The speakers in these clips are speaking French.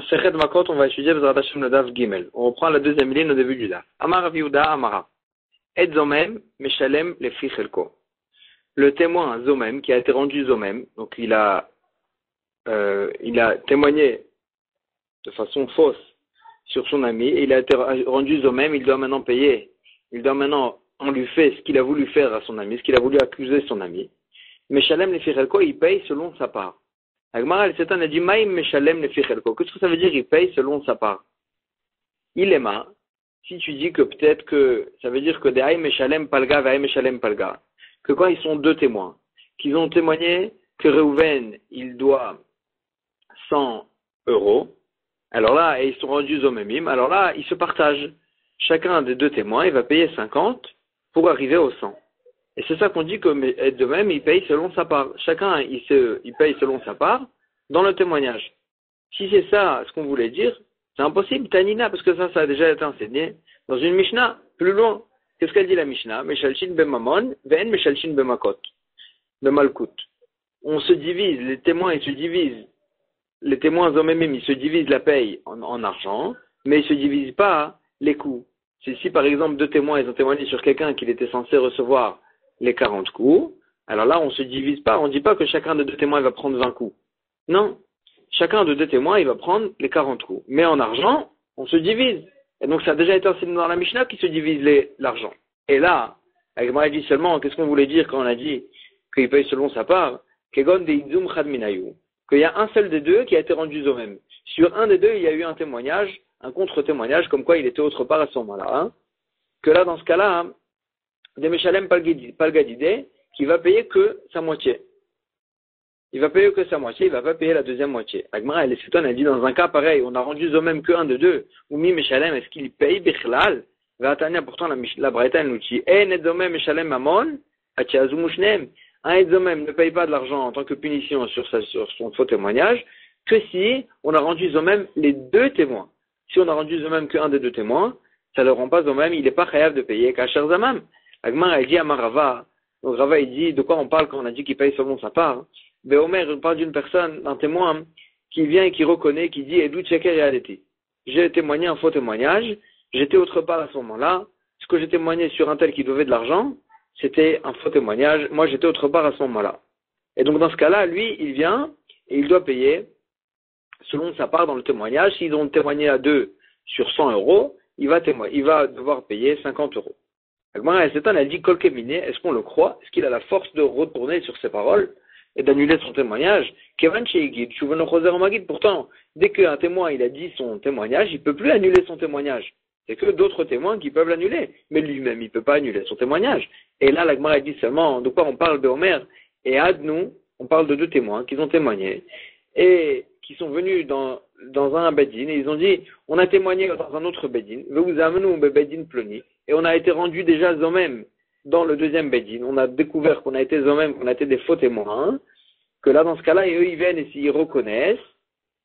Sechet Makot, on va étudier Bezrat Hashem le Daf Gimel. On reprend la deuxième ligne au début du Daf. Amar Rav Yehuda Amara. Et Zomem, Meshalem, le Fichelko. Le témoin Zomem, qui a été rendu Zomem, donc il a témoigné de façon fausse sur son ami, et il a été rendu Zomem, il doit maintenant payer. On lui fait ce qu'il a voulu faire à son ami, ce qu'il a voulu accuser son ami. Meshalem, le Fichelko, il paye selon sa part. Agmara el-Setan a dit Maïm Meshalem le Fichelko. Qu'est-ce que ça veut dire? Il paye selon sa part. Il est ma. Si tu dis que peut-être que ça veut dire que des Aïm Meshalem Palga ve Aïm Meshalem Palga, que quand ils sont deux témoins, qu'ils ont témoigné que Reuven il doit 100 euros, alors là, et ils sont rendus au même, alors là, ils se partagent. Chacun des deux témoins, il va payer 50 pour arriver au 100. Et c'est ça qu'on dit que de même, il paye selon sa part. Chacun, il paye selon sa part dans le témoignage. Si c'est ça ce qu'on voulait dire, c'est impossible, Tanina, parce que ça a déjà été enseigné dans une Mishnah, plus loin. Qu'est-ce qu'elle dit la Mishnah? Meshalshin bemamon, ven meshalshin bemakot, bemalkut. On se divise, les témoins, ils se divisent. Les témoins eux-mêmes, ils se divisent la paye en argent, mais ils se divisent pas les coûts. Si par exemple deux témoins, ils ont témoigné sur quelqu'un qu'il était censé recevoir les 40 coups, alors là, on se divise pas. On dit pas que chacun de deux témoins va prendre 20 coups. Non. Chacun de deux témoins, il va prendre les 40 coups. Mais en argent, on se divise. Et donc, ça a déjà été enseigné dans la Mishnah qui se divise l'argent. Et là, avec moi, dit seulement, qu'est-ce qu'on voulait dire quand on a dit qu'il paye selon sa part? Kegon de Idzum Chad Minayu. Qu'il y a un seul des deux qui a été rendu au même. Sur un des deux, il y a eu un témoignage, un contre-témoignage, comme quoi il était autre part à ce moment-là. Hein. Que là, dans ce cas-là, des Meshalem Palgadide, qui va payer que sa moitié. Il va payer que sa moitié, il va pas payer la deuxième moitié. Agmara, elle dit dans un cas pareil, on a rendu au même qu'un de deux, ou mi Meshalem, est-ce qu'il paye Bichlal? Va Tania, pourtant la Braïta nous dit, Nedzomem Meshalem Mamon, Achiazumushnem. Un Nedzomem ne paye pas de l'argent en tant que punition sur son faux témoignage, que si on a rendu au même les deux témoins. Si on a rendu au même qu'un des deux témoins, ça ne le rend pas au même, il n'est pas chayav de payer Kacher Zamam. Agmara, elle dit à Marava, donc Rava, il dit, de quoi on parle quand on a dit qu'il paye selon sa part? Ben Omer, on parle d'une personne, d'un témoin, qui vient et qui reconnaît, qui dit, Edou Tcheker et Adeti. J'ai témoigné un faux témoignage, j'étais autre part à ce moment-là, ce que j'ai témoigné sur un tel qui devait de l'argent, c'était un faux témoignage, moi j'étais autre part à ce moment-là. Et donc dans ce cas-là, lui, il vient, et il doit payer, selon sa part dans le témoignage, s'ils ont témoigné à deux sur 100 euros, il va devoir payer 50 euros. Agmara Setan a dit Kolkemine, est-ce qu'on le croit? Est-ce qu'il a la force de retourner sur ses paroles et d'annuler son témoignage? Kevan Sheigid, Shuveno Choser Magid, pourtant, dès qu'un témoin il a dit son témoignage, il ne peut plus annuler son témoignage. C'est que d'autres témoins qui peuvent l'annuler. Mais lui-même, il ne peut pas annuler son témoignage. Et là, l'Agmara dit seulement, de quoi on parle de Homer et Adnou, on parle de deux témoins qui ont témoigné et qui sont venus dans un bedin et ils ont dit, on a témoigné dans un autre bedin, vous amenez bedin ploni, et on a été rendu déjà eux-mêmes dans le deuxième bedin. On a découvert qu'on a été eux-mêmes, qu'on a été des faux témoins, que là, dans ce cas-là, eux, ils viennent et s'ils reconnaissent,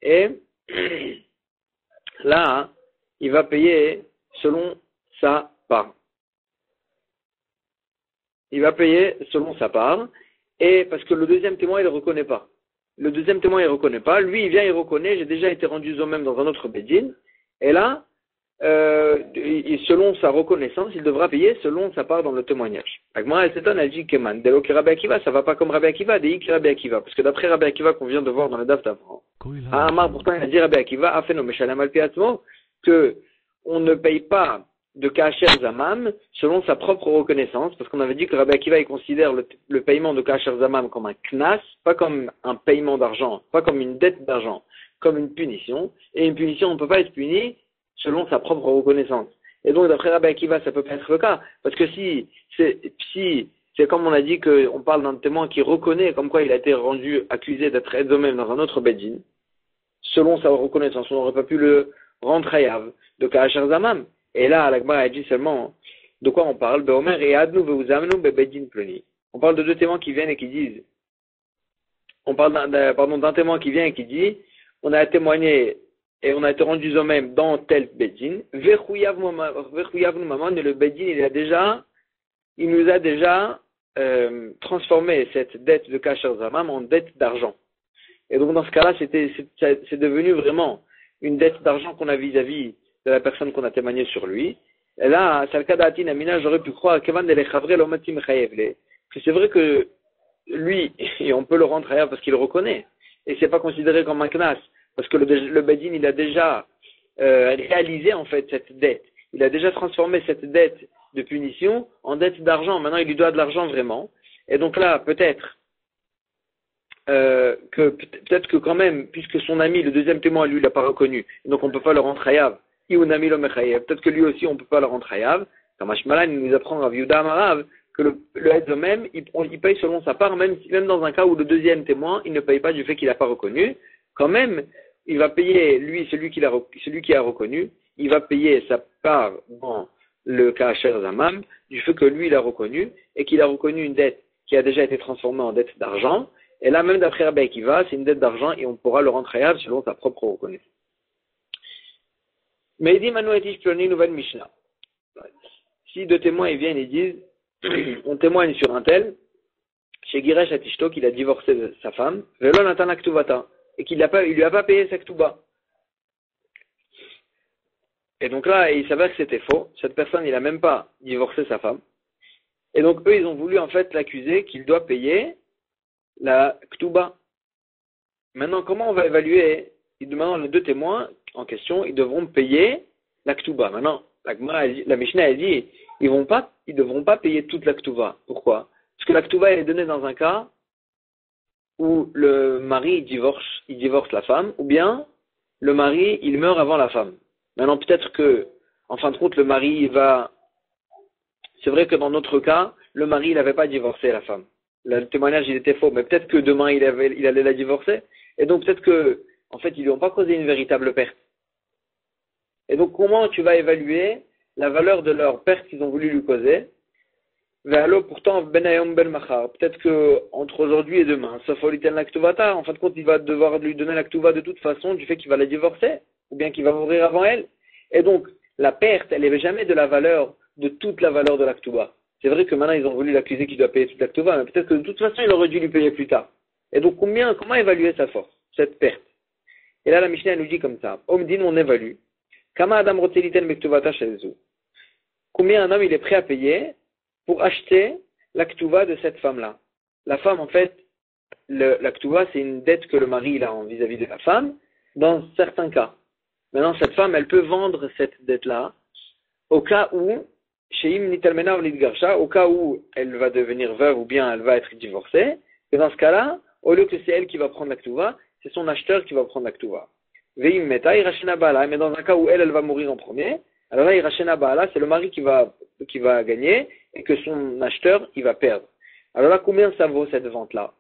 et là, il va payer selon sa part. Il va payer selon sa part, et parce que le deuxième témoin, il ne le reconnaît pas. Le deuxième témoin, il ne reconnaît pas. Lui, il vient, il reconnaît, j'ai déjà été rendu eux-mêmes dans un autre bedin, et là, selon sa reconnaissance, il devra payer selon sa part dans le témoignage. Agmara el Setan a dit Keman, Delo que Rabbi Akiva, ça va pas comme Rabbi Akiva, Deik Rabbi Akiva, parce que d'après Rabbi Akiva qu'on vient de voir dans le Daf d'avant, Amar pourtant il a dit Rabbi Akiva, Afeno Meshalem al Piatmo, que on ne paye pas de Kacher Zamam selon sa propre reconnaissance, parce qu'on avait dit que Rabbi Akiva il considère le paiement de Kacher Zamam comme un knas, pas comme un paiement d'argent, pas comme une dette d'argent, comme une punition, et une punition on ne peut pas être puni selon sa propre reconnaissance. Et donc, d'après Rabbi Akiva, ça peut pas être le cas. Parce que si c'est comme on a dit qu'on parle d'un témoin qui reconnaît comme quoi il a été rendu accusé d'être eux-mêmes dans un autre bedin, selon sa reconnaissance, on n'aurait pas pu le rendre hayav de Kacher Zamam. Et là, l'Agmara a dit seulement, de quoi on parle? Beomer et Adnou vous amenons bedin ploni. On parle de deux témoins qui viennent et qui disent, on parle d'un témoin qui vient et qui dit, on a témoigné et on a été rendu eux-mêmes dans tel bedin, Vechouyav maman, et le bedin, il nous a déjà transformé cette dette de Kacher Zamam en dette d'argent. Et donc dans ce cas-là, c'est devenu vraiment une dette d'argent qu'on a vis-à-vis de la personne qu'on a témoigné sur lui. Et là, Salkadatin Amina, j'aurais pu croire que c'est vrai que lui, et on peut le rendre ailleurs parce qu'il le reconnaît. Et c'est pas considéré comme un knas, parce que le Bedin, il a déjà réalisé en fait cette dette. Il a déjà transformé cette dette de punition en dette d'argent. Maintenant, il lui doit de l'argent vraiment. Et donc là, peut-être que quand même, puisque son ami, le deuxième témoin, lui, il l'a pas reconnu, donc on ne peut pas le rendre hayav. Peut-être que lui aussi, on ne peut pas le rendre hayav. Comme Ashmalan, il nous apprend à Viuda Amarav que le Hedz même, il paye selon sa part, même dans un cas où le deuxième témoin, il ne paye pas du fait qu'il n'a pas reconnu. Quand même, il va payer, lui, celui qui a reconnu, il va payer sa part dans le cas Zamam, du fait que lui, il a reconnu, et qu'il a reconnu une dette qui a déjà été transformée en dette d'argent. Et là, même d'après Rabbi Akiva, c'est une dette d'argent et on pourra le rendre hayav selon sa propre reconnaissance. Mais il dit, Manu Etish Ploni, nouvelle Mishnah. Si deux témoins ils viennent et disent, on témoigne sur un tel, chez Giresh Atishto, qu'il a divorcé de sa femme, Velo Natan Aktuvata, et il lui a pas payé sa Ktuba. Et donc là, il s'avère que c'était faux. Cette personne, il a même pas divorcé sa femme. Et donc eux, ils ont voulu en fait l'accuser qu'il doit payer la Ktuba. Maintenant, comment on va évaluer? Maintenant, les deux témoins en question, ils devront payer la Ktuba. Maintenant, la Mishnah a dit, ils devront pas payer toute la Ktuba. Pourquoi? Parce que la Ktuba, elle est donnée dans un cas où le mari il divorce la femme, ou bien le mari, il meurt avant la femme. Maintenant, peut-être que, en fin de compte, le mari, c'est vrai que dans notre cas, le mari, il n'avait pas divorcé la femme. Le témoignage, il était faux, mais peut-être que demain, il allait la divorcer. Et donc, peut-être que, en fait, ils lui ont pas causé une véritable perte. Et donc, comment tu vas évaluer la valeur de leur perte qu'ils ont voulu lui causer? Pourtant, benayom ben machar. Peut-être que, entre aujourd'hui et demain, sauf oliten l'aktuvata, en fin de compte, il va devoir lui donner l'actuva de toute façon, du fait qu'il va la divorcer, ou bien qu'il va mourir avant elle. Et donc, la perte, elle n'est jamais de la valeur, de toute la valeur de l'actuva. C'est vrai que maintenant, ils ont voulu l'accuser qu'il doit payer toute l'actuva, mais peut-être que de toute façon, il aurait dû lui payer plus tard. Et donc, comment évaluer sa force, cette perte? Et là, la Mishnah nous dit comme ça. Omdin, on évalue. Kama adam roteliten bektuvata shezu. Combien un homme, il est prêt à payer pour acheter l'actuva de cette femme-là? La femme, en fait, l'actuva, c'est une dette que le mari il a vis-à-vis de la femme, dans certains cas. Maintenant, cette femme, elle peut vendre cette dette-là au cas où, au cas où elle va devenir veuve ou bien elle va être divorcée. Et dans ce cas-là, au lieu que c'est elle qui va prendre l'actuva, c'est son acheteur qui va prendre l'actuva. Veim meta, irachena bala, mais dans un cas où elle va mourir en premier, alors là, irachena bala, c'est le mari qui va gagner et que son acheteur, il va perdre. Alors là, combien ça vaut cette vente-là?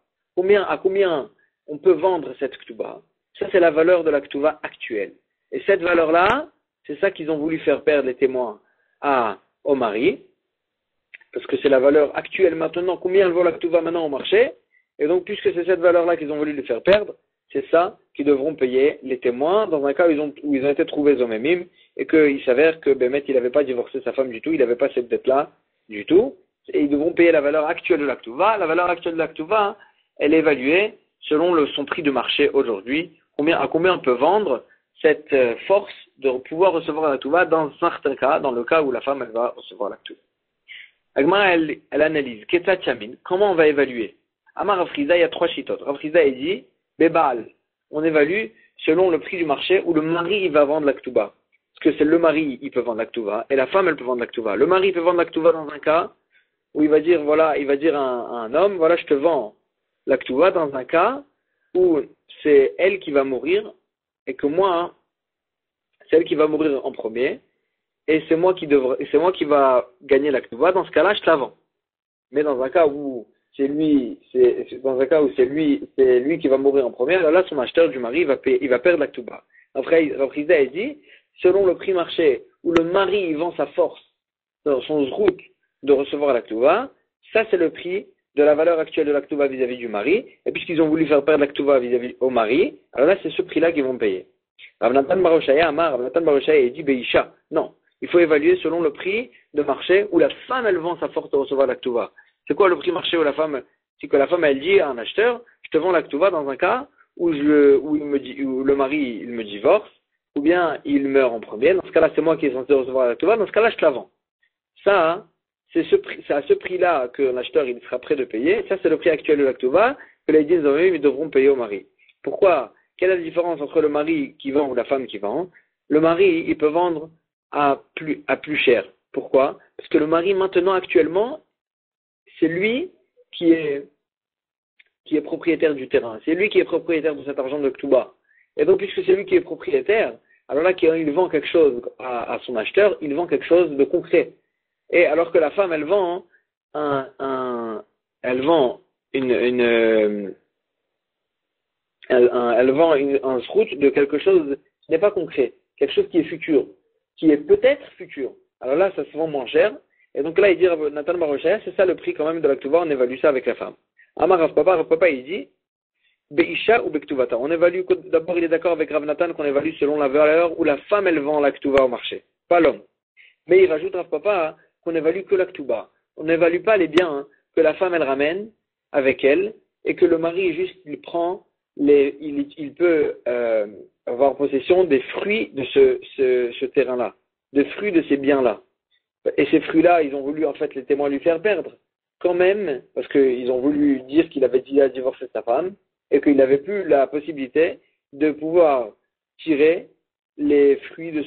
À combien on peut vendre cette ktuba? Ça, c'est la valeur de la ktuba actuelle. Et cette valeur-là, c'est ça qu'ils ont voulu faire perdre les témoins au mari, parce que c'est la valeur actuelle maintenant. Combien elle vaut la ktuba maintenant au marché? Et donc, puisque c'est cette valeur-là qu'ils ont voulu lui faire perdre, c'est ça qu'ils devront payer les témoins dans un cas où ils ont été trouvés zomemim et qu'il s'avère que Bémet, il n'avait pas divorcé sa femme du tout, il n'avait pas cette dette-là du tout, et ils devront payer la valeur actuelle de l'actuva. La valeur actuelle de l'actuva, elle est évaluée selon son prix de marché aujourd'hui, à combien on peut vendre cette force de pouvoir recevoir l'actuva dans certains cas, dans le cas où la femme, elle va recevoir l'actuva. Agmara, elle analyse, Ketzat Chamin, comment on va évaluer? Amar Rafriza, il y a 3 chitotes. Rafriza, il dit, Bebal, on évalue selon le prix du marché où le mari il va vendre l'actuva. Parce que c'est le mari, il peut vendre l'actuva, et la femme, elle peut vendre l'actuva. Le mari peut vendre l'actuva dans un cas où il va dire à un homme, voilà, je te vends l'actuva dans un cas où c'est elle qui va mourir, et que moi, c'est elle qui va mourir en premier, et c'est moi qui va gagner l'actuva. Dans ce cas-là, je te la vends. Mais dans un cas où c'est lui qui va mourir en premier, alors là, son acheteur du mari, il va perdre l'actuba. Après, Rafriza, elle dit, selon le prix marché, où le mari, il vend sa force, dans son route de recevoir l'actuba, ça, c'est le prix de la valeur actuelle de l'actuba vis-à-vis du mari, et puisqu'ils ont voulu faire perdre l'actuba vis-à-vis au mari, alors là, c'est ce prix-là qu'ils vont payer. Rav Natan Bar Hoshaya, il dit, Beisha. Non. Il faut évaluer selon le prix de marché où la femme, elle vend sa force de recevoir l'actuva. C'est quoi le prix marché où la femme, c'est que la femme, elle dit à un acheteur, je te vends l'actuva dans un cas où le mari, il me divorce, ou bien il meurt en premier. Dans ce cas-là, c'est moi qui est censé recevoir la Ktouba. Dans ce cas-là, je te la vends. Ça, hein, c'est à ce prix-là que l'acheteur il sera prêt de payer. Ça, c'est le prix actuel de la Ktouba que les dîmes ils devront payer au mari. Pourquoi? Quelle est la différence entre le mari qui vend ou la femme qui vend? Le mari, il peut vendre à plus cher. Pourquoi? Parce que le mari, maintenant, actuellement, c'est lui qui est propriétaire du terrain. C'est lui qui est propriétaire de cet argent de Ktouba. Et donc, puisque c'est lui qui est propriétaire, alors là, quand il vend quelque chose à son acheteur, il vend quelque chose de concret. Et alors que la femme, elle vend elle vend un srout de quelque chose qui n'est pas concret, quelque chose qui est futur, qui est peut-être futur. Alors là, ça se vend moins cher. Et donc là, il dit, Nathan Barochaya, c'est ça le prix quand même de la Ktouba, on évalue ça avec la femme. Amar Rav Papa, il dit, Be'isha ou Be'ktuvata. On évalue, d'abord il est d'accord avec Rav Nathan qu'on évalue selon la valeur où la femme elle vend la Ktouba au marché, pas l'homme. Mais il rajoute Rav Papa qu'on évalue que la Ktouba. On n'évalue pas les biens que la femme elle ramène avec elle et que le mari juste il prend il peut avoir possession des fruits de ce terrain-là, des fruits de ces biens-là. Et ces fruits-là, ils ont voulu en fait les témoins lui faire perdre. Quand même, parce qu'ils ont voulu dire qu'il avait déjà divorcé sa femme et qu'il n'avait plus la possibilité de pouvoir tirer les fruits de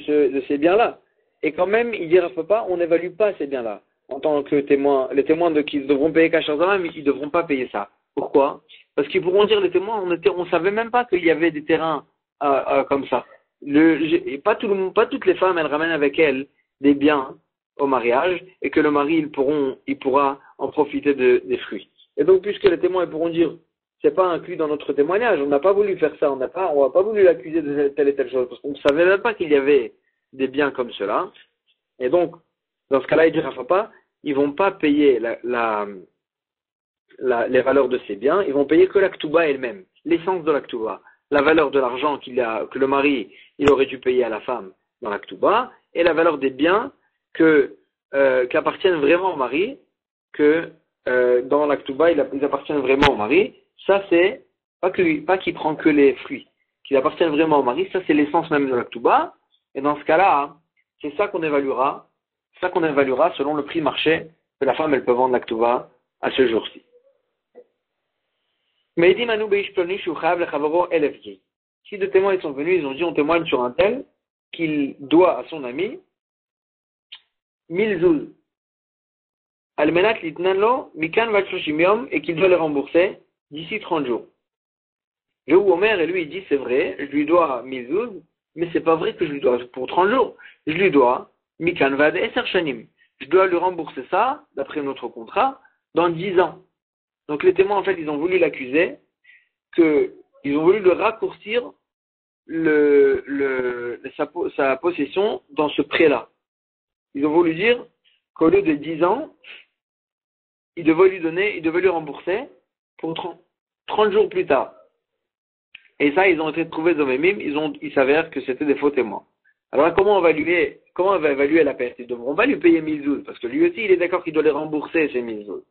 ces biens-là. Et quand même, il dira pas, on n'évalue pas ces biens-là. En tant que témoins, les témoins qui devront payer Kachar mais ils ne devront pas payer ça. Pourquoi? Parce qu'ils pourront dire, les témoins, on savait même pas qu'il y avait des terrains comme ça. Pas toutes les femmes, elles ramènent avec elles des biens au mariage et que le mari, il pourra en profiter des fruits. Et donc, puisque les témoins ils pourront dire, c'est pas inclus dans notre témoignage, on n'a pas voulu faire ça, on n'a pas voulu l'accuser de telle et telle chose, parce qu'on ne savait même pas qu'il y avait des biens comme cela. Et donc, dans ce cas-là, il dira pas, ils vont pas payer les valeurs de ces biens, ils vont payer que la Ktouba elle-même, l'essence de la Ktouba, la valeur de l'argent que le mari, il aurait dû payer à la femme dans la Ktouba, et la valeur des biens qui appartiennent vraiment au mari, que dans la Ktouba, ils appartiennent vraiment au mari. Ça, c'est pas qu'il prend que les fruits, qu'ils appartiennent vraiment au mari, ça c'est l'essence même de la Ktouba. Et dans ce cas-là, c'est ça qu'on évaluera selon le prix marché que la femme elle peut vendre la Ktouba à ce jour-ci. Mais il dit Manu Beishploni Shuchav le Chavaro Elefgi. Si deux témoins ils sont venus, ils ont dit on témoigne sur un tel qu'il doit à son ami 1000 zouz. Almenat litnanlo mikan vachloshim yom et qu'il doit le rembourser d'ici 30 jours. Je ou Omer et lui il dit c'est vrai, je lui dois 1000 zouz, mais c'est pas vrai que je lui dois pour 30 jours. Je lui dois mikan vad eser shanim. Je dois lui rembourser ça, d'après notre contrat, dans 10 ans. Donc les témoins, en fait, ils ont voulu l'accuser, ils ont voulu le raccourcir sa possession dans ce prêt-là. Ils ont voulu dire qu'au lieu de 10 ans, il devait lui rembourser pour 30 jours plus tard. Et ça, ils ont été trouvés zomemim, il s'avère que c'était des faux témoins. Alors là, comment on va évaluer la perte? Ils devront pas lui payer 1000 zouz, parce que lui aussi, il est d'accord qu'il doit les rembourser, ces 1000 zouz.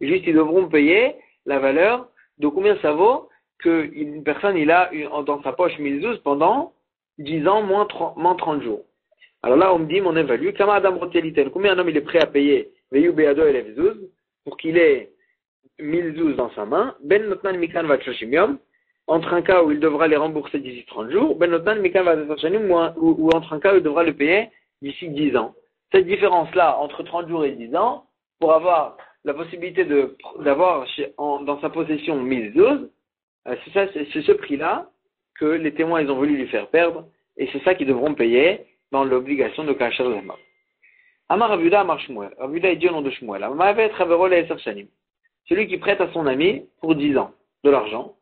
Juste, ils devront payer la valeur de combien ça vaut qu'une personne, il a dans sa poche 1000 zouz pendant 10 ans moins 30 jours. Alors là, on me dit, on évalue, combien un homme il est prêt à payer Veyu Beado Elef Zouz pour qu'il ait 1000 zouz dans sa main, Ben Notnan Mikan Vachoshim Yom, entre un cas où il devra les rembourser d'ici 30 jours, Ben Notnan Mikan Vachoshim ou entre un cas où il devra le payer d'ici 10 ans. Cette différence-là, entre 30 jours et 10 ans, pour avoir la possibilité d'avoir dans sa possession 1000 zouz, c'est ce prix-là que les témoins ils ont voulu lui faire perdre, et c'est ça qu'ils devront payer dans l'obligation de Kacher Lema. Amar Ravuda Amar Shmuel. Ravuda est dit au nom de Shmuel. Amavet Ravero Le'esav Shanim. Celui qui prête à son ami pour 10 ans de l'argent.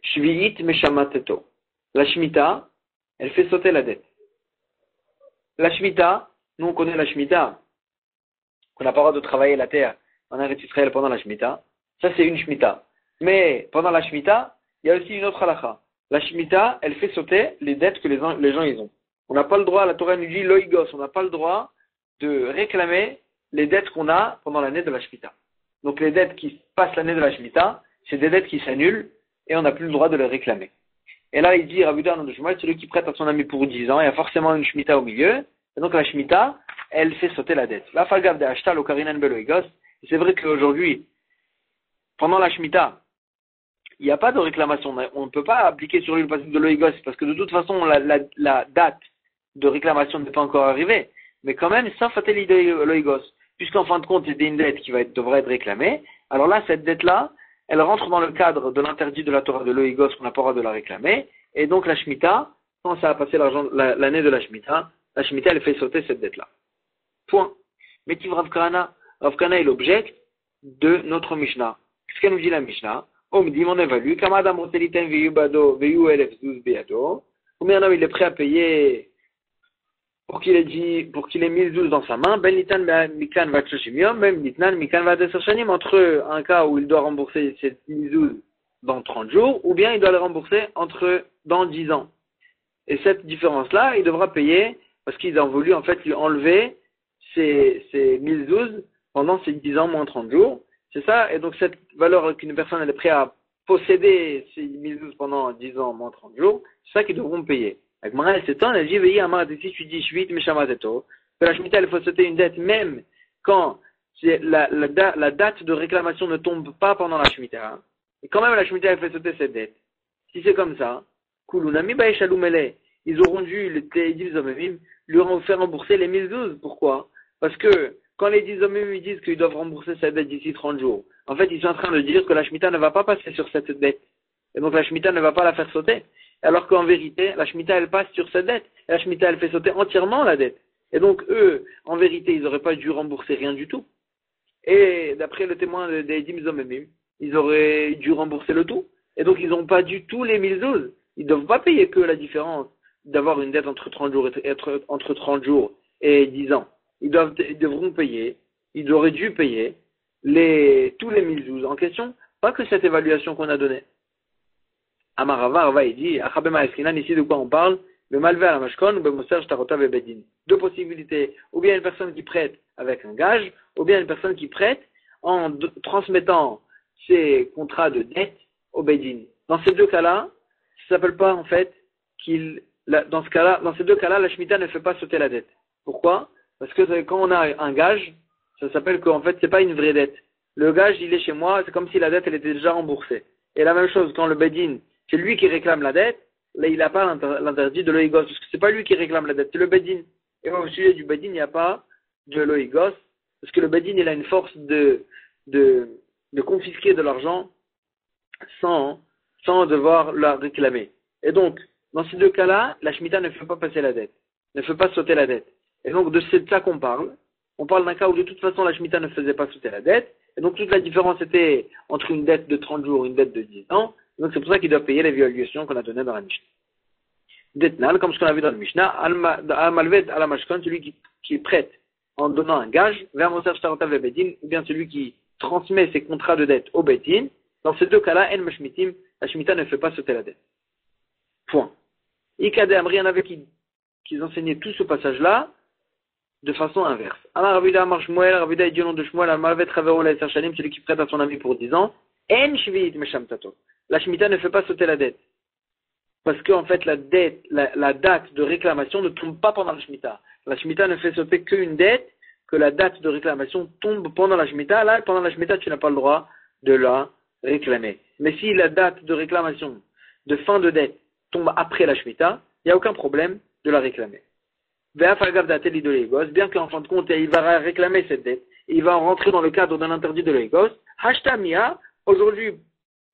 Shvi'it Meshamateto. La Shemitah, elle fait sauter la dette. La Shemitah, nous on connaît la Shemitah, qu'on n'a pas le droit de travailler la terre en Eretz Israël pendant la Shemitah. Ça c'est une Shemitah. Mais pendant la Shemitah, il y a aussi une autre halakha. La Shemitah, elle fait sauter les dettes que les gens ils ont. On n'a pas le droit, la Torah nous dit loïgos, on n'a pas le droit de réclamer les dettes qu'on a pendant l'année de la Shemitah. Donc les dettes qui passent l'année de la Shemitah, c'est des dettes qui s'annulent et on n'a plus le droit de les réclamer. Et là, il dit, Rabbi Yehuda de Shmuel, celui qui prête à son ami pour 10 ans, il y a forcément une Shemitah au milieu. Et donc, la Shemitah, elle fait sauter la dette. La Falgav de Ashtal au Karinan Beloigos. C'est vrai qu'aujourd'hui, pendant la Shemitah, il n'y a pas de réclamation. On ne peut pas appliquer sur lui le principe de l'Oigos, parce que de toute façon, la date de réclamation n'est pas encore arrivée. Mais quand même, sans fatali de l'Oigos, puisqu'en fin de compte, c'était une dette qui devrait être réclamée, alors là, cette dette-là, elle rentre dans le cadre de l'interdit de la Torah de l'Oigos, qu'on n'a pas le droit de la réclamer, et donc la Shemitah, quand ça a passé l'année de la Shemitah, elle fait sauter cette dette-là. Point. Mais Rav Kahana il objecte de notre Mishnah. Qu'est-ce qu'elle nous dit la Mishnah? On évalue, combien d'hommes il est prêt à payer pour qu'il ait 1012 dans sa main, entre un cas où il doit rembourser ces 1012 dans 30 jours, ou bien il doit les rembourser dans 10 ans. Et cette différence-là, il devra payer, parce qu'ils ont voulu en fait lui enlever ces 1012 pendant ces 10 ans moins 30 jours. C'est ça, et donc cette valeur qu'une personne est prête à posséder ces 1012 pendant 10 ans moins 30 jours, c'est ça qu'ils devront payer. Avec Mara, elle s'étonne, elle dit, veillez à Mara, si tu dis 8, mais Shamazeto, que la Shemitah, elle faut sauter une dette même quand la date de réclamation ne tombe pas pendant la Shemitah. Et quand même la Shemitah, elle fait sauter cette dette. Si c'est comme ça, Kulunami Baeshaloumele, ils auront dû, les 10 hommes lui faire rembourser les 1012. Pourquoi? Parce que quand les 10 hommes ils disent qu'ils doivent rembourser cette dette d'ici 30 jours, en fait, ils sont en train de dire que la Shemitah ne va pas passer sur cette dette. Et donc la Shemitah ne va pas la faire sauter. Alors qu'en vérité, la Shemitah, elle passe sur cette dette. Et la Shemitah, elle fait sauter entièrement la dette. Et donc eux, en vérité, ils n'auraient pas dû rembourser rien du tout. Et d'après le témoin des 10 hommes, ils auraient dû rembourser le tout. Et donc ils n'ont pas du tout les 1012. Ils ne doivent pas payer que la différence d'avoir une dette entre 30 jours et 10 ans. Ils devront payer, ils auraient dû payer tous les 1012 en question, pas que cette évaluation qu'on a donnée. Amarava, il dit, Achabema Eskinan, ici de quoi on parle? Le malvé à la mashkon, ou bemoser shtarota bedin. Deux possibilités. Ou bien une personne qui prête avec un gage, ou bien une personne qui prête en transmettant ses contrats de dette au bedin. Dans ces deux cas-là, ça s'appelle pas, en fait, dans ces deux cas-là, la Shemitah ne fait pas sauter la dette. Pourquoi? Parce que quand on a un gage, ça s'appelle qu'en fait, c'est pas une vraie dette. Le gage, il est chez moi, c'est comme si la dette, elle était déjà remboursée. Et la même chose, quand le bedin, c'est lui qui réclame la dette, là, il n'a pas l'interdit de l'oïgos, parce que c'est pas lui qui réclame la dette, c'est le bedin. Et au sujet du bedin, il n'y a pas de l'oïgos, parce que le bedin, il a une force de confisquer de l'argent sans devoir la réclamer. Et donc, dans ces deux cas-là, la Shemitah ne fait pas passer la dette, ne fait pas sauter la dette. Et donc, c'est de ça qu'on parle. On parle d'un cas où de toute façon la Shemitah ne faisait pas sauter la dette, et donc toute la différence était entre une dette de 30 jours et une dette de 10 ans. Donc c'est pour ça qu'il doit payer l'évaluation qu'on a donnée dans la Mishnah. Detnal, comme ce qu'on a vu dans la Mishnah, Al-Malved Al-Mashkon, celui qui prête en donnant un gage, vers Moser Shtarotav le Bedin, ou bien celui qui transmet ses contrats de dette au Bedin. Dans ces deux cas-là, En Mashmitim, la Shemitah ne fait pas sauter la dette. Point. Ikade Amri, il y en avait qui enseignaient tout ce passage-là de façon inverse. Amar Ravida Amar Shmuel, Ravida est du nom de Shmuel, Al-Malved Chavero Laïsar Shanim, celui qui prête à son ami pour 10 ans, En Shvit Mesham Tato. La Shemitah ne fait pas sauter la dette. Parce qu'en fait, la date de réclamation ne tombe pas pendant la Shemitah. La Shemitah ne fait sauter qu'une dette, que la date de réclamation tombe pendant la Shemitah. Là, pendant la Shemitah, tu n'as pas le droit de la réclamer. Mais si la date de réclamation, de fin de dette, tombe après la Shemitah, il n'y a aucun problème de la réclamer. Bien qu'en fin de compte, il va réclamer cette dette, et il va rentrer dans le cadre d'un interdit de l'Oigos, Hashtamia, aujourd'hui,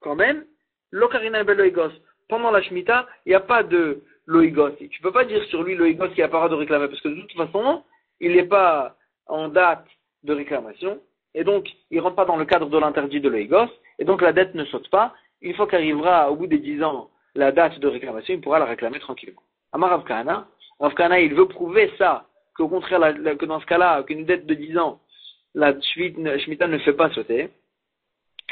quand même, Lokarina Beloigos. Pendant la Shemitah, il n'y a pas de l'Oigos. Tu ne peux pas dire sur lui l'Oigos qui a pas de réclamer, parce que de toute façon, il n'est pas en date de réclamation, et donc il ne rentre pas dans le cadre de l'interdit de l'Oigos, et donc la dette ne saute pas. Une fois qu'arrivera au bout des 10 ans la date de réclamation, il pourra la réclamer tranquillement. Amar Rav Kahana, il veut prouver ça, qu'au contraire, que dans ce cas-là, qu'une dette de 10 ans, la Shemitah ne fait pas sauter.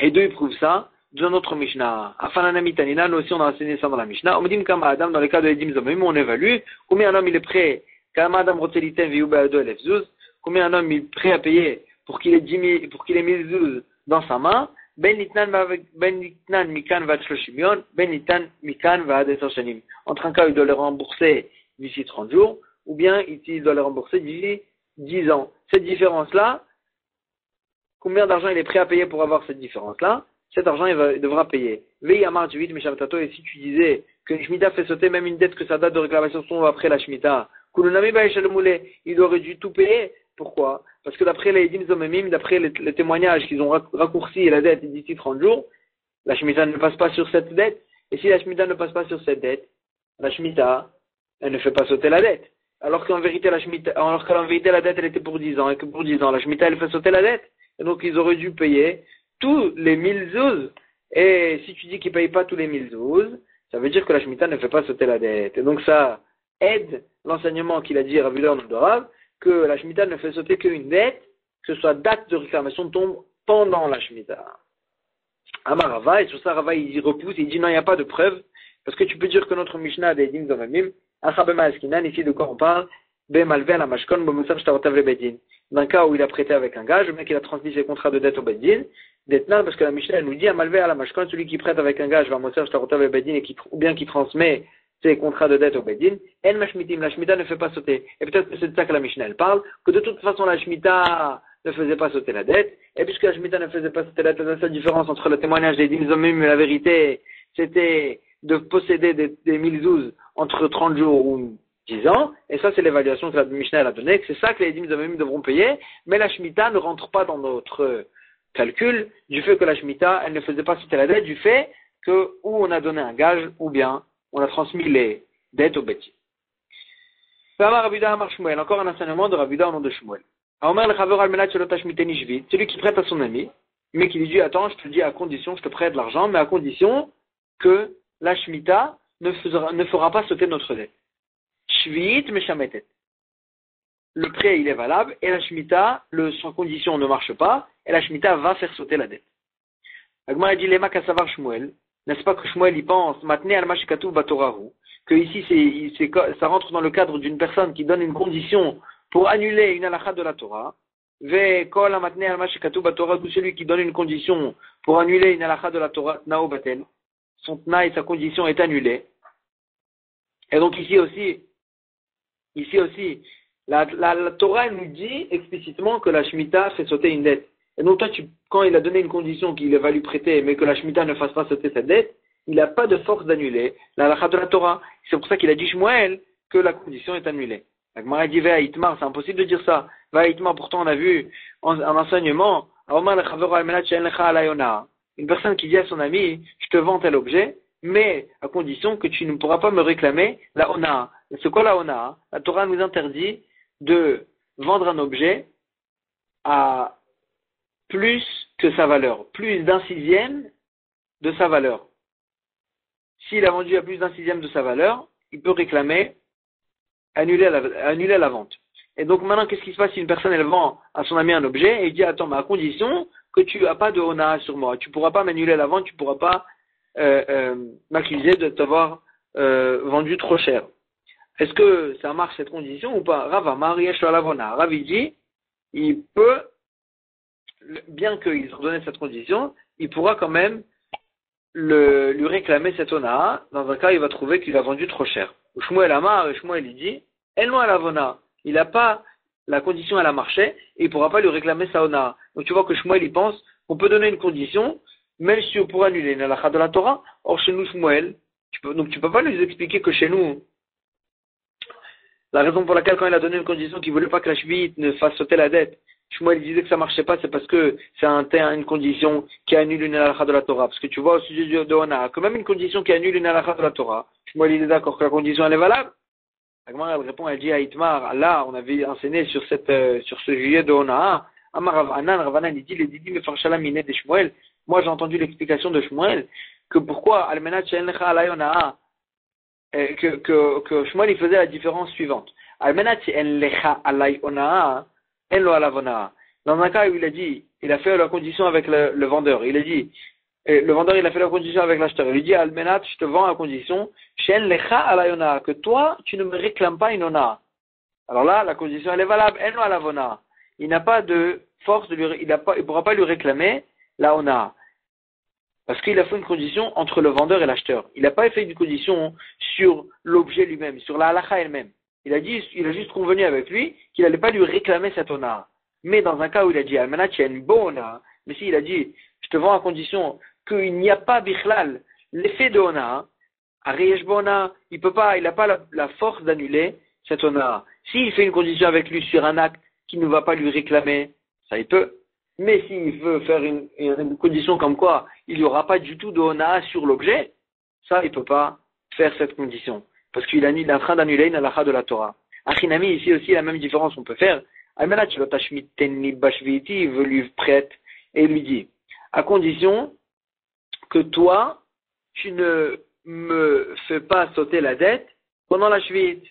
Et deux, il prouve ça dans notre Mishnah. Afanana Mitanina, nous aussi on a enseigné ça dans la Mishnah. On me dit comme Adam, dans le cas de Edim Zomim, on évalue combien un homme il est prêt, Kama Adam Roteliten Viubeado Elefzuz, combien un homme il est prêt à payer pour qu'il ait 1000 zuz dans sa main, Ben nitnan mikan va shloshimion, ben nitnan mikan va adesor shanim. Entre un cas, il doit le rembourser d'ici 30 jours, ou bien il doit le rembourser d'ici 10 ans. Cette différence-là, combien d'argent il est prêt à payer pour avoir cette différence-là? Cet argent, il devra payer. Ve'yamar tu mishamtato, et si tu disais que une Shemitah fait sauter même une dette que sa date de réclamation tombe après la Shemitah, il aurait dû tout payer. Pourquoi? Parce que d'après les Edim Zomemim, d'après les témoignages qu'ils ont raccourci la dette d'ici 30 jours, la Shemitah ne passe pas sur cette dette. Et si la Shemitah ne passe pas sur cette dette, la Shemitah, elle ne fait pas sauter la dette. Alors qu'en vérité, la dette, elle était pour 10 ans, et que pour 10 ans, la Shemitah, elle fait sauter la dette. Et donc, ils auraient dû payer tous les 1000 zouz. Et si tu dis qu'ils ne payent pas tous les 1000 zouz, ça veut dire que la Shemitah ne fait pas sauter la dette. Et donc, ça aide l'enseignement qu'il a dit à Rav Hillel Nodorav, que la Shemitah ne fait sauter qu'une dette, que ce soit date de réclamation tombe pendant la Shemitah. Amar Rava, et sur ça, Rava, il repousse, il dit non, il n'y a pas de preuve, parce que tu peux dire que notre Mishnah des Edim Zomemim, Achabema Eskinan, ici de quoi on parle, Bemalven la Mashkon, Bomusam Shtarotav le Bedin. D'un cas où il a prêté avec un gage, le mec il a transmis ses contrats de dette au Bedin, d'Etnan, parce que la Mishnah nous dit, Amalvé à la Mashkon, celui qui prête avec un gage, va Mosar Shtarotav le Bedin, ou bien qui transmet ses contrats de dette au Bedin, En Mashmitim, la Shemitah ne fait pas sauter. Et peut-être que c'est de ça que la Mishnah elle parle, que de toute façon la Shemitah ne faisait pas sauter la dette, et puisque la Shemitah ne faisait pas sauter la dette, la seule différence entre le témoignage des Edim Zomemim et la vérité, c'était de posséder des 1012 entre 30 jours ou 10 ans, et ça c'est l'évaluation que la Mishnah a donnée, que c'est ça que les Edim Zomemim devront payer, mais la Shemitah ne rentre pas dans notre calcul du fait que la Shemitah, elle ne faisait pas sauter la dette, du fait que ou on a donné un gage, ou bien on a transmis les dettes au Beti. Encore un enseignement de Rabida au nom de Shmuel. Celui qui prête à son ami, mais qui lui dit, attends, je te dis à condition, je te prête l'argent, mais à condition que la Shemitah ne fera pas sauter notre dette. Shvit meshametet. Le prêt, il est valable, et la Shemitah, sans condition ne marche pas, et la Shemitah va faire sauter la dette. Agmar a dit, Lema kasavar Shmuel, n'est-ce pas que Shmuel y pense, matne al mashikatu batorahu, que ici ça rentre dans le cadre d'une personne qui donne une condition pour annuler une halakha de la Torah, ve kol matne al mashikatu batorahu, celui qui donne une condition pour annuler une halakha de la Torah, nao batel, son tna et sa condition est annulée. Et donc ici aussi, la Torah nous dit explicitement que la Shemitah fait sauter une dette. Et donc toi, quand il a donné une condition qu'il va lui prêter, mais que la Shemitah ne fasse pas sauter cette dette, il n'a pas de force d'annuler la halakha de la Torah. C'est pour ça qu'il a dit Shmuel que la condition est annulée. La Gemara dit Ve'aitmar, c'est impossible de dire ça. Ve'aitmar, pourtant on a vu en enseignement, une personne qui dit à son ami, je te vends tel objet, mais à condition que tu ne pourras pas me réclamer la ona. C'est quoi la ona? La Torah nous interdit de vendre un objet à plus que sa valeur, plus d'un sixième de sa valeur. S'il a vendu à plus d'un sixième de sa valeur, il peut réclamer, annuler la vente. Et donc maintenant, qu'est-ce qui se passe si une personne elle vend à son ami un objet et il dit attends, mais à condition que tu n'as pas de ona sur moi, tu ne pourras pas m'annuler la vente, tu ne pourras pas m'accuser de t'avoir vendu trop cher. Est-ce que ça marche cette condition ou pas? Rav Amar yesh lo alav ona. Rav dit, il peut, bien qu'il ait donné cette condition, il pourra quand même lui réclamer cette ona. Dans un cas, il va trouver qu'il a vendu trop cher. Shmuel Amar, Shmuel il dit, elle lo alav ona. Il n'a pas la condition, elle a marché, et il ne pourra pas lui réclamer sa ona. Donc tu vois que Shmuel il pense qu'on peut donner une condition, même si on pourrait annuler une halakha de la Torah. Or chez nous, Shmuel, tu peux pas lui expliquer que chez nous, la raison pour laquelle quand il a donné une condition qu'il voulait pas que la Shvit ne fasse sauter la dette, Shmuel disait que ça marchait pas, c'est parce que c'est une condition qui annule une halakha de la Torah. Parce que tu vois au sujet de Ona, que même une condition qui annule une halakha de la Torah, Shmuel il est d'accord que la condition elle est valable. La Gemara elle répond, elle dit à Itmar, là on avait enseigné sur ce sujet de Ona, Amar Ravanan il dit, les Didi Mefarshala Minet de Shmuel. Moi j'ai entendu l'explication de Shmuel, que pourquoi Almenat She'en Lecha Alay Ona, que Shmuel il faisait la différence suivante. Almenat She'en Lecha Alay Ona, En Lo Alav Ona. Dans un cas où il a fait la condition avec le vendeur, il a dit, le vendeur il a fait la condition avec l'acheteur, il lui dit Almenat, je te vends à condition, She'en Lecha Alay Ona, que toi tu ne me réclames pas une Ona. Alors là, la condition elle est valable, En Lo Alav Ona. Il n'a pas de force il pourra pas lui réclamer la Ona. Parce qu'il a fait une condition entre le vendeur et l'acheteur. Il n'a pas fait une condition sur l'objet lui-même, sur la halakha elle-même. Il a juste convenu avec lui qu'il n'allait pas lui réclamer cette honneur. Mais dans un cas où il a dit, Almanach, il y a une bonne honneur, mais s'il a dit, je te vends à condition qu'il n'y a pas bichlal, l'effet de honneur, à Riyesh Bona, il n'a pas la force d'annuler cette honneur. S'il fait une condition avec lui sur un acte qui ne va pas lui réclamer, ça il peut. Mais s'il veut faire une condition comme quoi il n'y aura pas du tout de honneur sur l'objet, ça il ne peut pas faire cette condition. Parce qu'il est en train d'annuler une halakha de la Torah. Achinami, ici aussi la même différence qu'on peut faire. Almanach il veut lui prête et lui dit, à condition que toi, tu ne me fais pas sauter la dette pendant la shvit.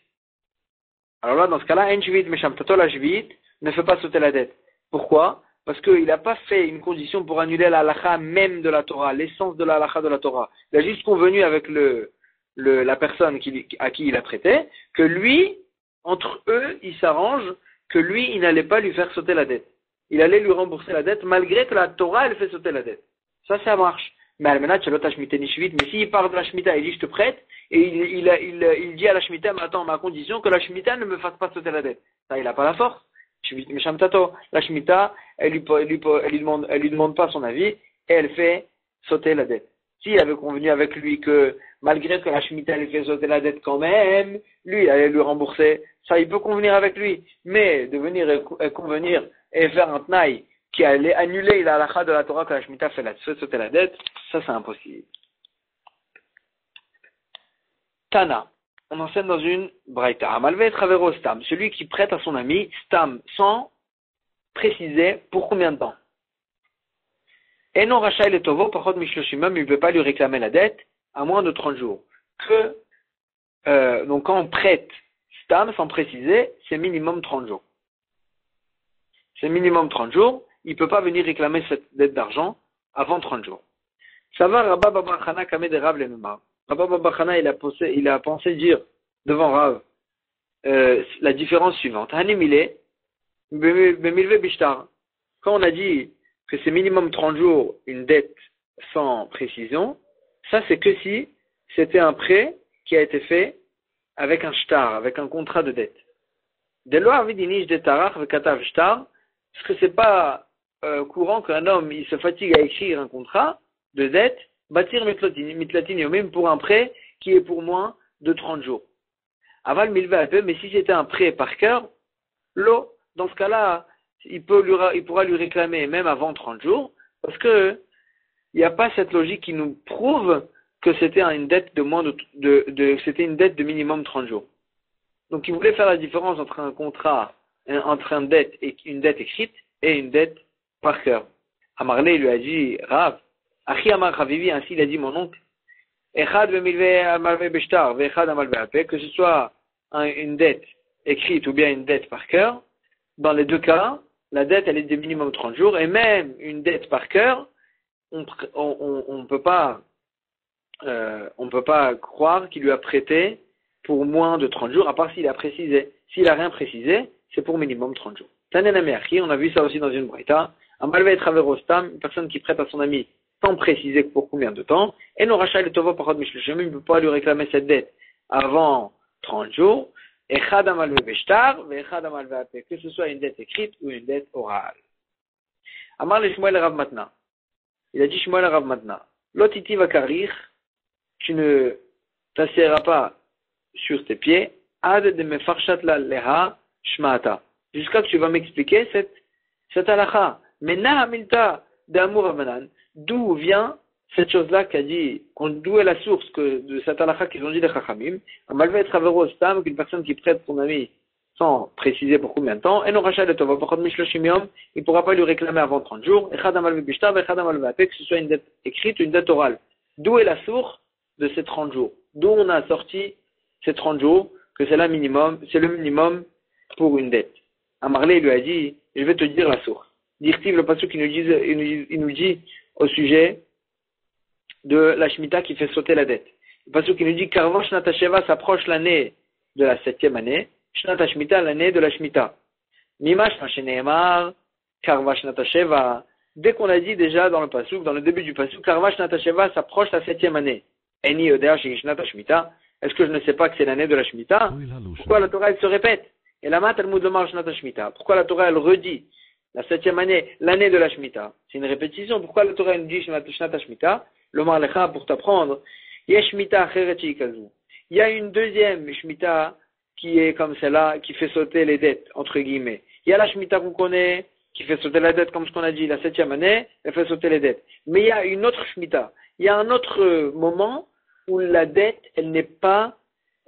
Alors là, dans ce cas-là, en shvit, meshamtato la shvit, ne fait pas sauter la dette. Pourquoi? Parce qu'il n'a pas fait une condition pour annuler la halakha même de la Torah, l'essence de la halakha de la Torah. Il a juste convenu avec la personne à qui il a prêté, que lui, entre eux, il s'arrange que lui, il n'allait pas lui faire sauter la dette. Il allait lui rembourser la dette, malgré que la Torah, elle fait sauter la dette. Ça marche. Mais Almanach, mais s'il part de la Shemitah, il dit, je te prête, et il dit à la Shemitah, mais attends, ma condition, que la Shemitah ne me fasse pas sauter la dette. Ça, il n'a pas la force. La Shemitah, elle lui demande pas son avis, et elle fait sauter la dette. S'il avait convenu avec lui que, malgré que la Shemitah lui fait sauter la dette quand même, lui, il allait lui rembourser, ça, il peut convenir avec lui. Mais de venir et convenir et faire un tnaï qui allait annuler la halakha de la Torah que la Shemitah fait sauter la dette, ça, c'est impossible. Tana. On enseigne dans une braïta. Amalve travero stam. Celui qui prête à son ami stam sans préciser pour combien de temps. Et non rachat le tovo par contre mishloshimam, il ne peut pas lui réclamer la dette à moins de 30 jours. Donc quand on prête stam sans préciser, c'est minimum 30 jours. C'est minimum 30 jours. Il ne peut pas venir réclamer cette dette d'argent avant 30 jours. Ça va, Rabba Baba Chana Kameh de Rav Lememar. Rabba Baba Chana, il a pensé dire devant Rav la différence suivante. Hanemile, Bemilve Bishtar. Quand on a dit que c'est minimum 30 jours une dette sans précision, ça c'est que si c'était un prêt qui a été fait avec un shtar, avec un contrat de dette. Dès lors, Vidinish de Tarach, Vekatav Shtar, parce que c'est pas courant qu'un homme il se fatigue à écrire un contrat de dette, bâtir mitlatin yomim pour un prêt qui est pour moins de 30 jours. Aval milve un peu, mais si c'était un prêt par cœur, l'eau, dans ce cas-là, il pourra lui réclamer même avant 30 jours, parce que il n'y a pas cette logique qui nous prouve que c'était une dette c'était une dette de minimum 30 jours. Donc il voulait faire la différence entre un contrat, entre une dette écrite et une dette par cœur. Amarlé lui a dit, Rav, Achi Amar Chavivi, ainsi il a dit mon oncle, Echad ve'milve amalve beshtar, ve'echad amalve apé, que ce soit une dette écrite ou bien une dette par cœur, dans les deux cas, la dette elle est de minimum 30 jours, et même une dette par cœur, on peut pas croire qu'il lui a prêté pour moins de 30 jours, à part s'il a précisé. S'il a rien précisé, c'est pour minimum 30 jours. Tanenameachi, on a vu ça aussi dans une braïta. Un malvé traverostam, une personne qui prête à son ami sans préciser pour combien de temps, et non rachat le tovo parod mishloshim, il ne peut pas lui réclamer cette dette avant 30 jours, et chad amalvé beshtar, et chad amalvé apé, que ce soit une dette écrite ou une dette orale. Amar le Shmuel Rav Matna. Il a dit Shmuel Rav Matna. Lotiti va karir, tu ne t'assieras pas sur tes pieds, ad de me farshat la leha shmata. Jusqu'à que tu vas m'expliquer cette halakha. Mais na milta d'amour avanan. D'où vient cette chose-là qu'a dit, d'où est la source de cette halakha qu'ils ont dit les chachamim, malgré être avero stam, qu'une personne qui prête son ami sans préciser pour combien de temps, et non rachat de tova, par contre mishloshim yom, il ne pourra pas lui réclamer avant 30 jours, echad amalve bishtav, echad amalve apé, que ce soit une dette écrite ou une dette orale. D'où est la source de ces 30 jours? D'où on a sorti ces 30 jours, que c'est le minimum pour une dette. Amarlé lui a dit, je vais te dire la source. Dirtiv, le passage qui il nous dit au sujet de la Shemitah qui fait sauter la dette. Le passage qui nous dit, Karva Shnata Sheva s'approche l'année de la 7e année, Shnata Shemitah l'année de la Shemitah. Mimash Masheneemar, Karva Shnata Sheva, dès qu'on a dit déjà dans le pasuk, dans le début du pasuk, Karva Shnata Sheva s'approche la 7e année. Eni Yodea Shnata Shemitah. Est-ce que je ne sais pas que c'est l'année de la Shemitah? Pourquoi la Torah elle se répète? Et la mat Talmud Lomar Shnata Shemitah. Pourquoi la Torah elle redit la 7e année, l'année de la Shemitah? C'est une répétition. Pourquoi la Torah elle dit Shnata Shemitah? Lomar Lecha pour t'apprendre. Yesh Shemitah Acheret Sheikazu. Il y a une deuxième Shemitah qui est comme celle-là, qui fait sauter les dettes, entre guillemets. Il y a la Shemitah qu'on connaît, qui fait sauter la dette, comme ce qu'on a dit, la 7e année, elle fait sauter les dettes. Mais il y a une autre Shemitah. Il y a un autre moment où la dette, elle n'est pas,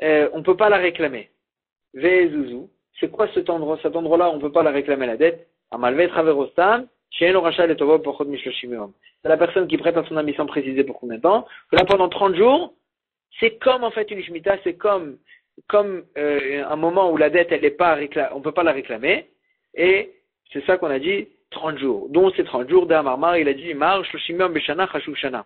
on ne peut pas la réclamer. Ve'ezuzu. C'est quoi cet endroit-là où on ne peut pas la réclamer la dette? Amalve Traverostan, She'eno Rachal et Tovo Pochot Mishloshim Yom. C'est la personne qui prête à son ami sans préciser pour combien de temps. Que là, pendant 30 jours, c'est comme en fait une Shemitah, c'est comme un moment où la dette, elle n'est pas on ne peut pas la réclamer. Et c'est ça qu'on a dit, 30 jours. Donc ces 30 jours, d'Amarmar, il a dit, Mar, Shloshim Yom Beshana, Chashuv Shana.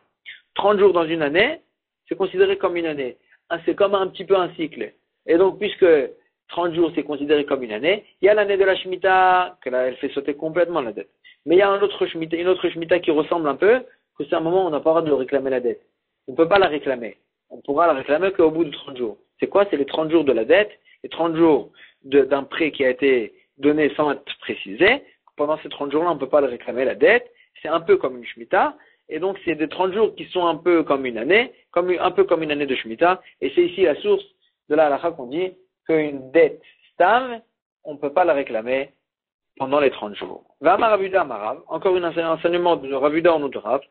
30 jours dans une année, c'est considéré comme une année. C'est comme un petit peu un cycle. Et donc, puisque 30 jours, c'est considéré comme une année, il y a l'année de la Shemitah, que là, elle fait sauter complètement la dette. Mais il y a une autre Shemitah qui ressemble un peu, que c'est un moment où on n'a pas le droit de réclamer la dette. On ne peut pas la réclamer. On pourra la réclamer qu'au bout de 30 jours. C'est quoi? C'est les 30 jours de la dette, les 30 jours d'un prêt qui a été donné sans être précisé. Pendant ces 30 jours-là, on ne peut pas le réclamer la dette. C'est un peu comme une Shemitah. Et donc, c'est des 30 jours qui sont un peu comme une année, un peu comme une année de Shemitah. Et c'est ici la source de la halakha qu'on dit qu'une dette stam, on ne peut pas la réclamer pendant les 30 jours. V'amar Ravuda Amarav, encore un enseignement de Ravuda en Rav.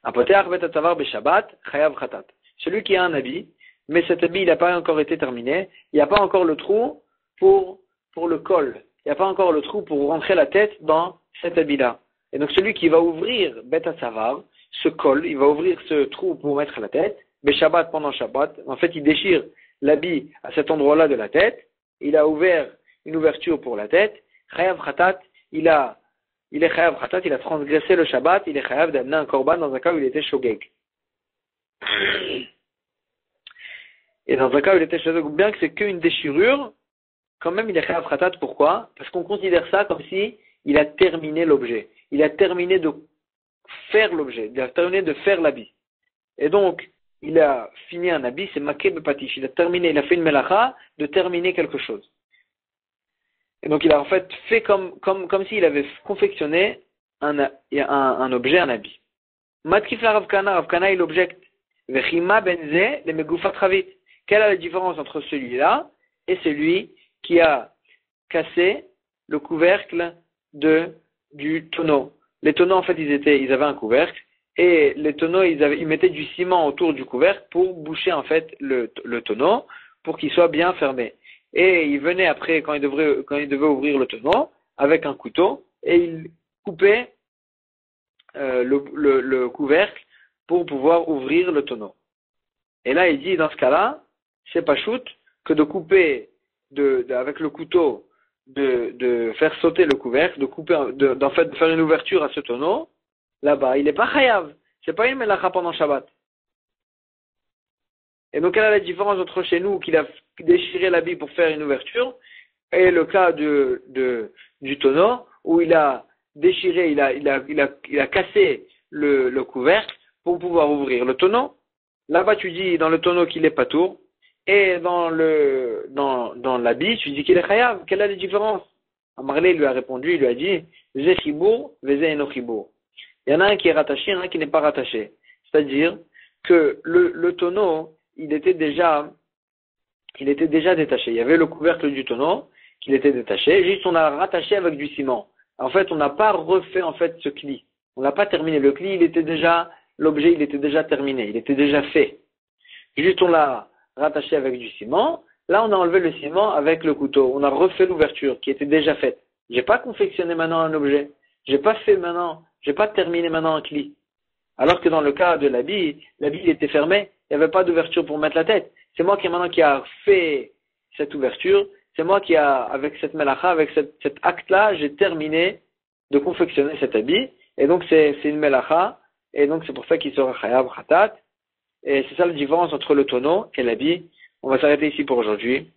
Apoteach bet atavar beshabbat, chayav chatat. Celui qui a un habit, mais cet habit, il n'a pas encore été terminé, il n'y a pas encore le trou pour le col. Il n'y a pas encore le trou pour rentrer la tête dans cet habit-là. Et donc celui qui va ouvrir bet atavar, ce col, il va ouvrir ce trou pour mettre la tête, beshabbat pendant Shabbat. En fait, il déchire l'habit à cet endroit-là de la tête, il a ouvert une ouverture pour la tête, chayav chatat, il est chayav chatat, il a transgressé le Shabbat, il est chayav d'amener un korban dans un cas où il était shogeg. Et dans un cas où il était shogeg, bien que c'est qu'une déchirure, quand même il est chayav chatat. Pourquoi? Parce qu'on considère ça comme si il a terminé l'objet. Il a terminé de faire l'objet, il a terminé de faire l'habit. Et donc, il a fini un habit, c'est maké bepatish, il a terminé, il a fait une melacha de terminer quelque chose. Et donc il a en fait fait comme s'il avait confectionné un objet, un habit. Matkif la Ravkana il objecte. Vechima benze le megufat ravit. Quelle est la différence entre celui-là et celui qui a cassé le couvercle du tonneau? Les tonneaux en fait ils avaient un couvercle et les tonneaux ils mettaient du ciment autour du couvercle pour boucher en fait le tonneau pour qu'il soit bien fermé. Et il venait après, quand il devait ouvrir le tonneau, avec un couteau, et il coupait le couvercle pour pouvoir ouvrir le tonneau. Et là, il dit, dans ce cas-là, c'est pas shoot que de couper avec le couteau, de faire sauter le couvercle, d'en fait, de faire une ouverture à ce tonneau, là-bas, il n'est pas chayav. C'est pas une melacha pendant Shabbat. Et donc, quelle est la différence entre chez nous, qu'il a déchiré l'habit pour faire une ouverture, et le cas du tonneau, où il a déchiré, il a cassé le couvercle pour pouvoir ouvrir le tonneau. Là-bas, tu dis dans le tonneau qu'il est patour, et dans l'habit, tu dis qu'il est chayav. Quelle est la différence? Amarlé lui a répondu, il lui a dit, Zé chibour, vezé eno chibour. Il y en a un qui est rattaché, il y en a un qui n'est pas rattaché. C'est-à-dire que le tonneau, il était déjà détaché. Il y avait le couvercle du tonneau qui était détaché. Juste, on a rattaché avec du ciment. En fait, on n'a pas refait, en fait, ce cli. On n'a pas terminé. Le cli, l'objet, il était déjà terminé. Il était déjà fait. Juste, on l'a rattaché avec du ciment. Là, on a enlevé le ciment avec le couteau. On a refait l'ouverture qui était déjà faite. J'ai pas confectionné maintenant un objet. J'ai pas terminé maintenant un cli. Alors que dans le cas de l'habit il était fermé. Il n'y avait pas d'ouverture pour mettre la tête. C'est moi qui a fait cette ouverture. C'est moi qui avec cette melacha, avec cet acte-là, j'ai terminé de confectionner cet habit. Et donc, c'est une melacha. Et donc, c'est pour ça qu'il sera chayav khatat. Et c'est ça la différence entre le tonneau et l'habit. On va s'arrêter ici pour aujourd'hui.